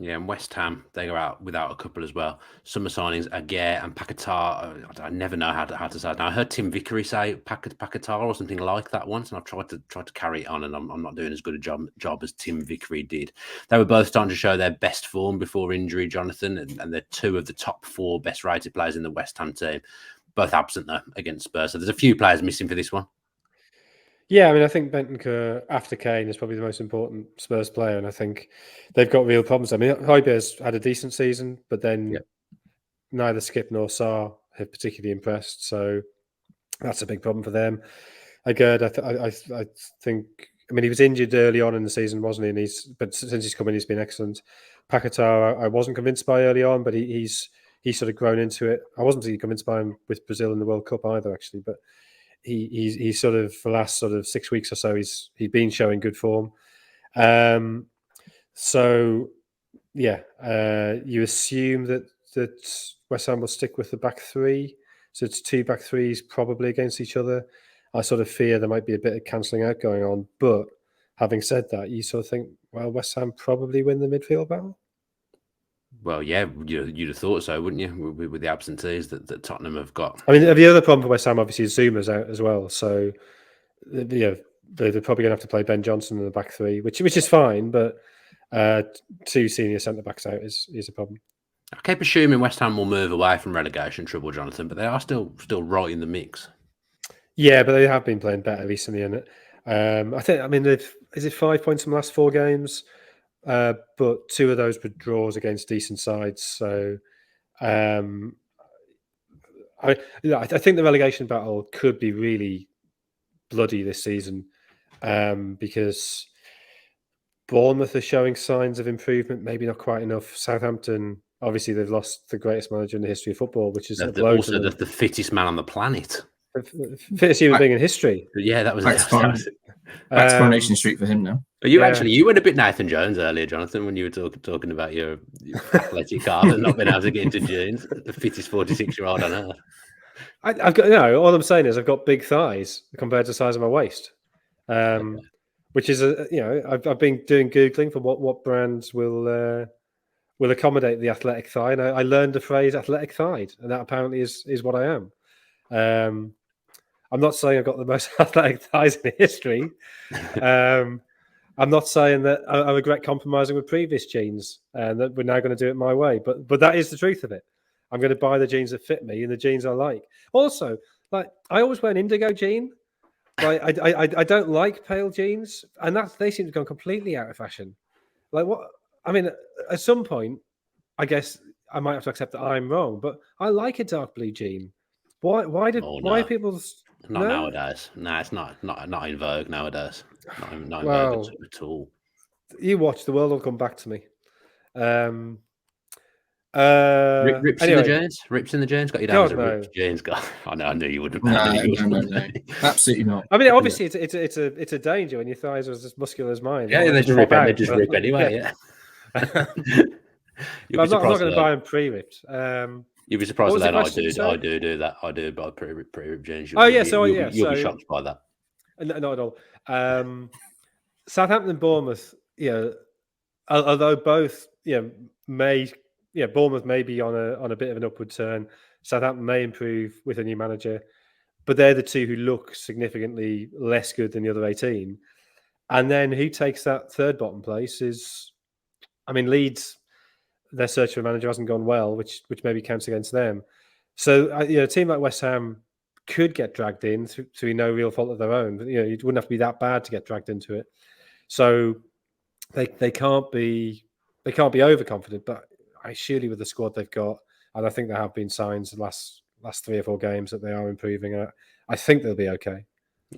Yeah, and West Ham, they go out without a couple as well. Summer signings, Aguirre and Paquetá. I never know how to say it. Now, I heard Tim Vickery say Paquetá or something like that once, and I've tried to carry it on, and I'm not doing as good a job as Tim Vickery did. They were both starting to show their best form before injury, Jonathan, and they're two of the top four best-rated players in the West Ham team. Both absent, though, against Spurs. So there's a few players missing for this one. Yeah, I mean, I think Bentancur, after Kane, is probably the most important Spurs player, and I think they've got real problems. I mean, Højbjerg's had a decent season, but then neither Skip nor Sarr have particularly impressed, so that's a big problem for them. Aguirre, I think, I mean, he was injured early on in the season, wasn't he? But since he's come in, he's been excellent. Paquetá, I wasn't convinced by early on, but he's sort of grown into it. I wasn't really convinced by him with Brazil in the World Cup either, actually, but he's sort of the last sort of 6 weeks or so he's been showing good form. So yeah, you assume that West Ham will stick with the back three. So it's two back threes probably against each other. I sort of fear there might be a bit of cancelling out going on. But having said that, you sort of think, well, West Ham probably win the midfield battle. Well, yeah, you'd have thought so, wouldn't you, with the absentees that Tottenham have got? I mean, the other problem for West Ham, obviously, is Zuma's out as well. So, they're probably going to have to play Ben Johnson in the back three, which is fine, but two senior centre-backs out is a problem. I keep assuming West Ham will move away from relegation trouble, Jonathan, but they are still right in the mix. Yeah, but they have been playing better recently, and I mean, is it 5 points from the last 4 games? But 2 of those were draws against decent sides. So I think the relegation battle could be really bloody this season because Bournemouth are showing signs of improvement, maybe not quite enough. Southampton, obviously, they've lost the greatest manager in the history of football, which is also the fittest man on the planet. Fittest human being in history. Yeah, that was back to Coronation Street for him now. You went a bit Nathan Jones earlier, Jonathan, when you were talking about your athletic card and not being able to get into jeans. The fittest 46-year-old on earth. I've got all I'm saying is I've got big thighs compared to the size of my waist, which is I've been doing Googling for what brands will accommodate the athletic thigh, and I learned the phrase athletic thighed, and that apparently is what I am. I'm not saying I've got the most athletic thighs in history. I'm not saying that I regret compromising with previous jeans and that we're now going to do it my way. But that is the truth of it. I'm going to buy the jeans that fit me and the jeans I like. Also, like I always wear an indigo jean. Like I don't like pale jeans, and they seem to have gone completely out of fashion. Like what? I mean, at some point, I guess I might have to accept that I'm wrong. But I like a dark blue jean. Why are people? Not nowadays. No, it's not in vogue nowadays. Not in vogue at all. You watch, the world will come back to me. Rips in the jeans. Got you down as a ripped jeans guy. I knew you wouldn't. No, absolutely not. I mean, obviously, it's a danger when your thighs are as muscular as mine. Yeah, they just rip anyway. Yeah. I'm not going to buy them pre-ripped. You'll be surprised at that. I do that. I do buy pre-ripped jeans. You'll be shocked by that. Not at all. Southampton and Bournemouth, although both, Bournemouth may be on a bit of an upward turn. Southampton may improve with a new manager, but they're the two who look significantly less good than the other 18. And then who takes that third bottom place is, I mean, Leeds, their search for a manager hasn't gone well, which maybe counts against them. So, a team like West Ham could get dragged in through no real fault of their own. It wouldn't have to be that bad to get dragged into it. So they can't be overconfident. But surely with the squad they've got, and I think there have been signs the last 3 or 4 games that they are improving. I think they'll be okay.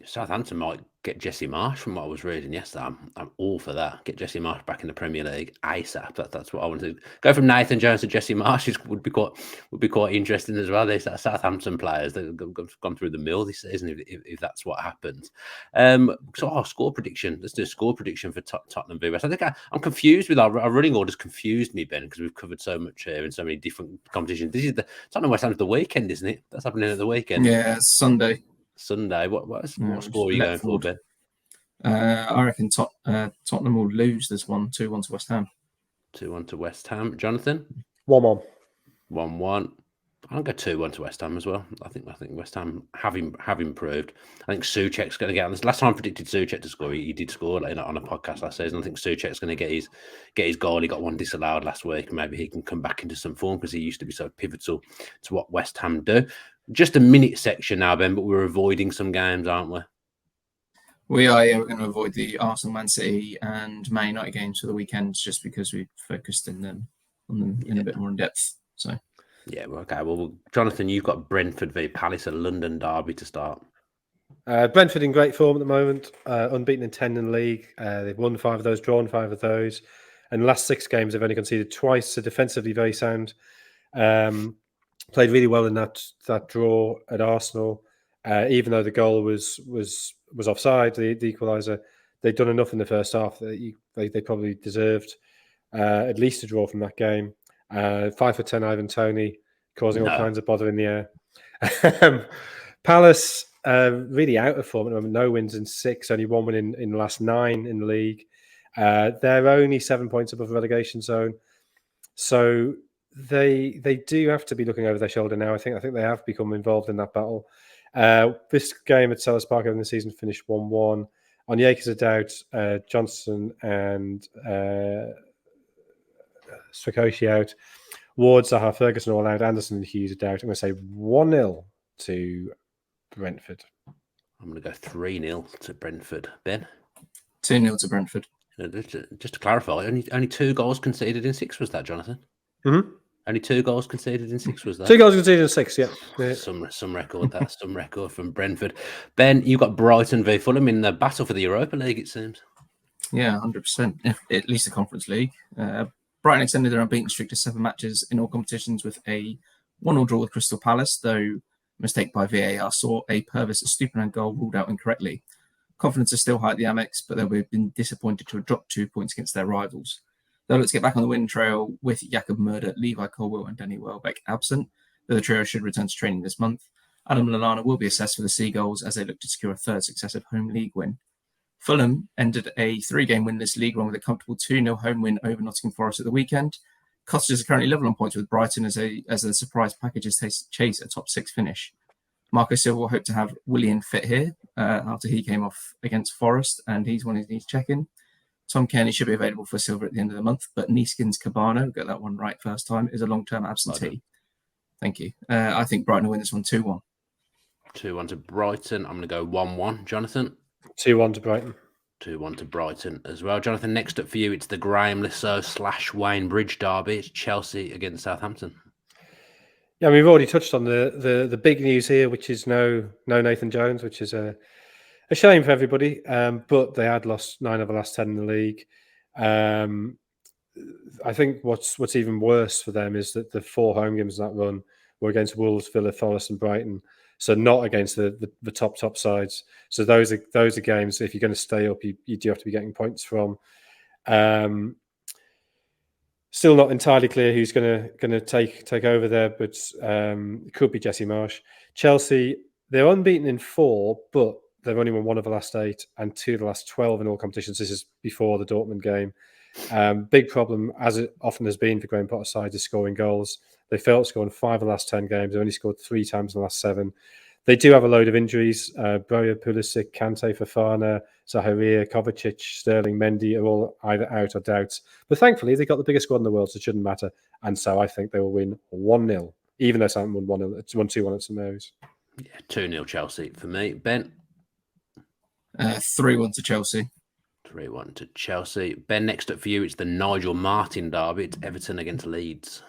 Southampton might get Jesse Marsh from what I was reading yesterday. I'm all for that. Get Jesse Marsh back in the Premier League ASAP. That's what I want to do. Go from Nathan Jones to Jesse Marsh would be quite interesting as well. These Southampton players that have gone through the mill this season if that's what happens. So our score prediction. Let's do a score prediction for Tottenham v West. I think I'm confused with our running orders. Confused me, Ben, because we've covered so much here in so many different competitions. This is the Tottenham West Ham the weekend, isn't it? That's happening at the weekend. Yeah, Sunday. What score are you going for, Ben? I reckon Tottenham will lose this one, 2-1 to West Ham. 2-1 to West Ham. Jonathan? 1-1. 1-1. I'll go 2-1 to West Ham as well. I think West Ham have improved. I think Souček's going to get on this. Last time I predicted Souček to score, he did score on a podcast last season. I think Souček's going to get his goal. He got one disallowed last week. Maybe he can come back into some form because he used to be so pivotal to what West Ham do. Just a minute section now, Ben, but we're avoiding some games, aren't we? We are, yeah. We're going to avoid the Arsenal, Man City and Man United games for the weekend just because we focused on them in a bit more in depth. So, yeah, okay. Well, Jonathan, you've got Brentford v Palace, a London derby to start. Brentford in great form at the moment, unbeaten in 10 in the league. They've won 5 of those, drawn 5 of those. And the last 6 games, they've only conceded twice, so defensively very sound. Played really well in that draw at Arsenal, even though the goal was offside, the equaliser. They'd done enough in the first half that they probably deserved at least a draw from that game. 5 for 10 Ivan Toney, causing all kinds of bother in the air. Palace really out of form at the moment. No wins in 6, only 1 win in the last 9 in the league. They're only 7 points above the relegation zone, so they do have to be looking over their shoulder now. I think they have become involved in that battle. This game at Selhurst Park over the season finished 1-1. Onyeka's a doubt, Johnson and Swakoshi out. Ward, Zaha, Ferguson all out. Anderson and Hughes a doubt. I'm going to say 1-0 to Brentford. I'm going to go 3-0 to Brentford. Ben? 2-0 to Brentford. Just to clarify, only 2 goals conceded in 6 was that, Jonathan? Mm-hmm. Only 2 goals conceded in 6 was that? 2 goals conceded in 6, yeah. Some record. That's some record from Brentford. Ben, you've got Brighton v Fulham in the battle for the Europa League, it seems. Yeah, 100%. At least the Conference League. Brighton extended their unbeaten streak to 7 matches in all competitions with a 1-1 draw with Crystal Palace, though mistake by VAR saw a Purvis Estupiñán goal ruled out incorrectly. Confidence is still high at the Amex, but they'll be disappointed to have dropped 2 points against their rivals. They'll look to get back on the win trail with Jakob Murder, Levi Colwill and Danny Welbeck absent, though the trio should return to training this month. Adam Lallana will be assessed for the Seagulls as they look to secure a 3rd successive home league win. Fulham ended a 3-game winless league run with a comfortable 2-0 home win over Nottingham Forest at the weekend. Cottagers are currently level on points with Brighton as the surprise packages chase a top 6 finish. Marco Silva will hope to have Willian fit here after he came off against Forest, and he's one he needs checking. Tom Kearney should be available for Silva at the end of the month, but Neeskens Cabano, got that one right first time, is a long-term absentee. Thank you. I think Brighton will win this one 2-1. 2-1 to Brighton. I'm going to go 1-1. Jonathan? 2-1 to Brighton. 2-1 to Brighton as well. Jonathan, next up for you, it's the Graham Lissow / Wayne Bridge derby. It's Chelsea against Southampton. Yeah, we've already touched on the big news here, which is no Nathan Jones, which is a shame for everybody. But they had lost 9 of the last 10 in the league. I think what's even worse for them is that the 4 home games in that run were against Wolves, Villa, Forest, and Brighton. So not against the top sides. So those are games, if you're going to stay up, you do have to be getting points from. Still not entirely clear who's going to take over there, but it could be Jesse Marsh. Chelsea, they're unbeaten in 4, but they've only won 1 of the last 8 and 2 of the last 12 in all competitions. This is before the Dortmund game. Big problem, as it often has been for Graham Potter's side, is scoring goals. They failed to score in 5 of the last 10 games. They only scored 3 times in the last 7. They do have a load of injuries. Broja, Pulisic, Kante, Fofana, Zaharia, Kovacic, Sterling, Mendy are all either out or doubts. But thankfully, they got the biggest squad in the world, so it shouldn't matter. And so I think they will win 1-0, even though Southampton won 1-0. It's 1-2-1 at St Mary's. Yeah, 2-0 Chelsea for me. Ben? 3-1 to Chelsea. 3-1 to Chelsea. Ben, next up for you, it's the Nigel Martin derby. It's Everton against Leeds.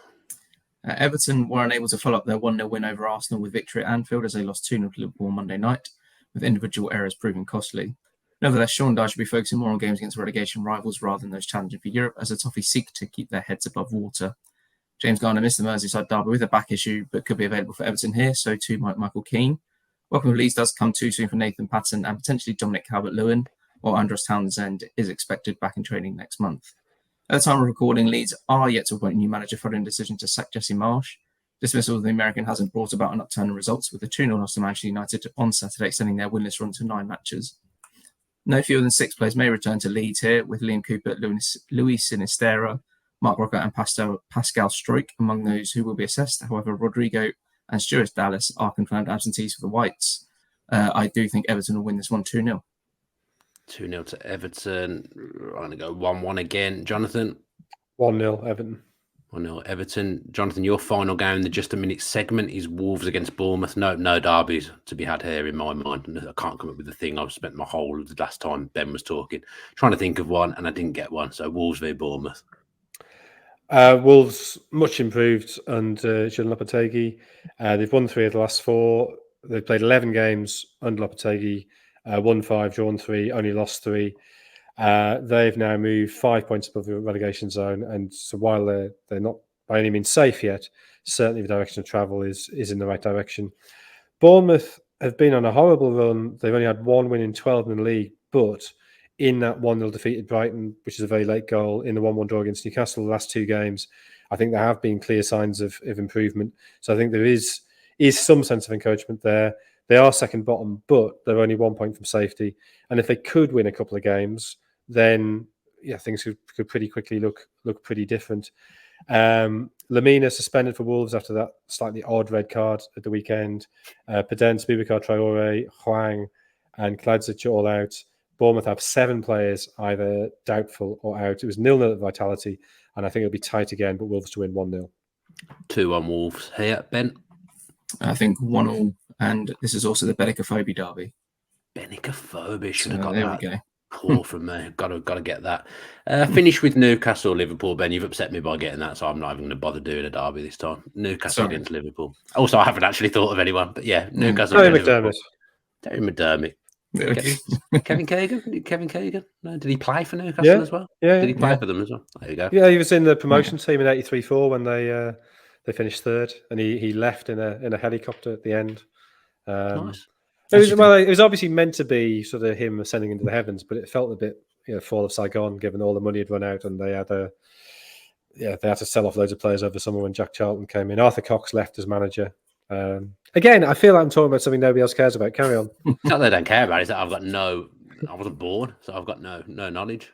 Everton were unable to follow up their 1-0 win over Arsenal with victory at Anfield as they lost 2-0 to Liverpool on Monday night, with individual errors proving costly. Nevertheless, Sean Dyche should be focusing more on games against relegation rivals rather than those challenging for Europe as the Toffees seek to keep their heads above water. James Garner missed the Merseyside derby with a back issue, but could be available for Everton here, so too might Michael Keane. Welcome to Leeds does come too soon for Nathan Patton and potentially Dominic Calvert-Lewin, while Andros Townsend is expected back in training next month. At the time of recording, Leeds are yet to appoint a new manager following a decision to sack Jesse Marsh. Dismissal of the American hasn't brought about an upturn in results, with the 2-0 loss to Manchester United on Saturday extending their winless run to 9 matches. No fewer than 6 players may return to Leeds here, with Liam Cooper, Luis Sinisterra, Mark Rocker and Pascal Stroik among those who will be assessed. However, Rodrigo and Stuart Dallas are confirmed absentees for the Whites. I do think Everton will win this one 2-0. 2-0 to Everton. I'm going to go 1-1 again. Jonathan? 1-0 Everton. 1-0 Everton. Jonathan, your final game in the Just a Minute segment is Wolves against Bournemouth. No derbies to be had here in my mind. I can't come up with a thing. I've spent my whole of the last time Ben was talking trying to think of one, and I didn't get one. So Wolves v Bournemouth. Wolves much improved under Julian Lopetegui. They've won 3 of the last 4. They've played 11 games under Lopetegui, won 5, drawn 3, only lost 3. They've now moved 5 points above the relegation zone, and so while they're not by any means safe yet, certainly the direction of travel is in the right direction. Bournemouth have been on a horrible run. They've only had 1 win in 12 in the league, but in that 1-0 defeat at Brighton, which is a very late goal, in the 1-1 draw against Newcastle, the last 2 games, I think there have been clear signs of improvement. So I think there is some sense of encouragement there. They are second bottom, but they're only 1 point from safety. And if they could win a couple of games, then things could pretty quickly look pretty different. Lamina suspended for Wolves after that slightly odd red card at the weekend. Pedence, Boubacar Traore, Hwang, and Kladzic are all out. Bournemouth have 7 players either doubtful or out. It was 0-0 at Vitality, and I think it'll be tight again, but Wolves to win 1-0. 2-1 Wolves. Here, Ben? I think 1-1, and this is also the Benicophobia derby. Benicophobia, should have got there that. We go. Poor from me. Got to get that. Finish with Newcastle, Liverpool. Ben, you've upset me by getting that, so I'm not even going to bother doing a derby this time. Newcastle against Liverpool. Also, I haven't actually thought of anyone, but yeah, Newcastle against Liverpool. Terry McDermott. Kevin Keegan? No, did he play for Newcastle as well? Did he play for them as well? There you go. Yeah, he was in the promotion team in 83-4 when they finished 3rd, and he left in a helicopter at the end. Nice. It was obviously meant to be sort of him ascending into the heavens, but it felt a bit fall of Saigon, given all the money had run out, and they had to sell off loads of players over summer when Jack Charlton came in. Arthur Cox left as manager. Again, I feel like I'm talking about something nobody else cares about. Carry on. Not that they don't care about it, it's that I wasn't born, so I've got no knowledge.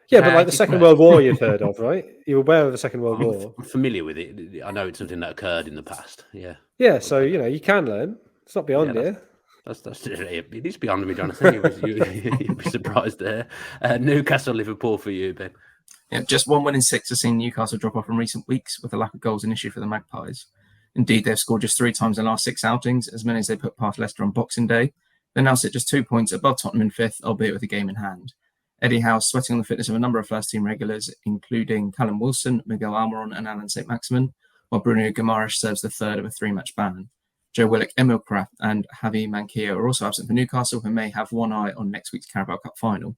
Yeah, but like the Second World War you've heard of, right? You're aware of the Second World War. I'm familiar with it. I know it's something that occurred in the past. Yeah. Yeah, so you can learn. It's not beyond you. It is beyond me, Jonathan. You'd be surprised there. Newcastle, Liverpool for you, Ben. Yeah, just 1 win in 6 has seen Newcastle drop off in recent weeks, with a lack of goals an issue for the Magpies. Indeed, they've scored just 3 times in the last 6 outings, as many as they put past Leicester on Boxing Day. They now sit just 2 points above Tottenham in 5th, albeit with a game in hand. Eddie Howe sweating on the fitness of a number of first-team regulars, including Callum Wilson, Miguel Almiron and Alan St. Maximin, while Bruno Guimaraes serves the 3rd of a 3-match ban. Joe Willock, Emil Kraft and Javi Manquillo are also absent for Newcastle, who may have one eye on next week's Carabao Cup final.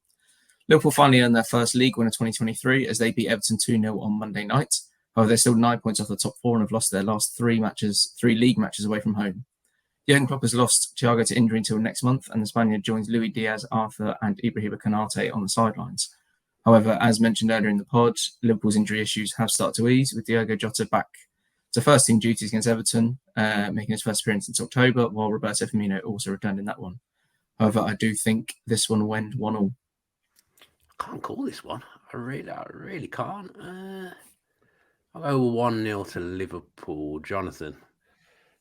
Liverpool finally earned their first league win of 2023 as they beat Everton 2-0 on Monday night. However, they're still 9 points off the top 4 and have lost their last 3 league matches away from home. Jurgen Klopp has lost Thiago to injury until next month, and the Spaniard joins Luis Diaz, Arthur and Ibrahima Konate on the sidelines. However, as mentioned earlier in the pod, Liverpool's injury issues have started to ease, with Diogo Jota back to first-team duties against Everton, making his first appearance since October, while Roberto Firmino also returned in that one. However, I do think this one will end 1-1. I can't call this one. I really can't. I'll go 1-0 to Liverpool. Jonathan.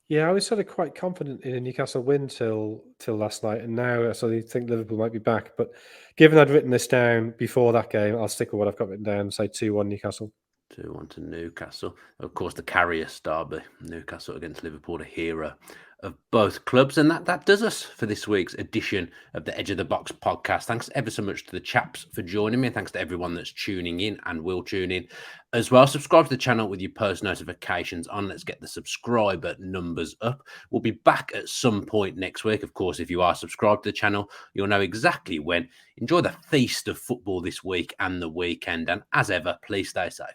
Yeah, I was sort of quite confident in a Newcastle win till last night, and now I sort of think Liverpool might be back. But given I'd written this down before that game, I'll stick with what I've got written down. Say 2-1 Newcastle. 2-1 to Newcastle. Of course, the Carriers derby, Newcastle against Liverpool, a hero of both clubs. And that does us for this week's edition of the Edge of the Box podcast. Thanks ever so much to the chaps for joining me. Thanks to everyone that's tuning in and will tune in as well. Subscribe to the channel with your post notifications on. Let's get the subscriber numbers up. We'll be back at some point next week. Of course, if you are subscribed to the channel, you'll know exactly when. Enjoy the feast of football this week and the weekend. And as ever, please stay safe.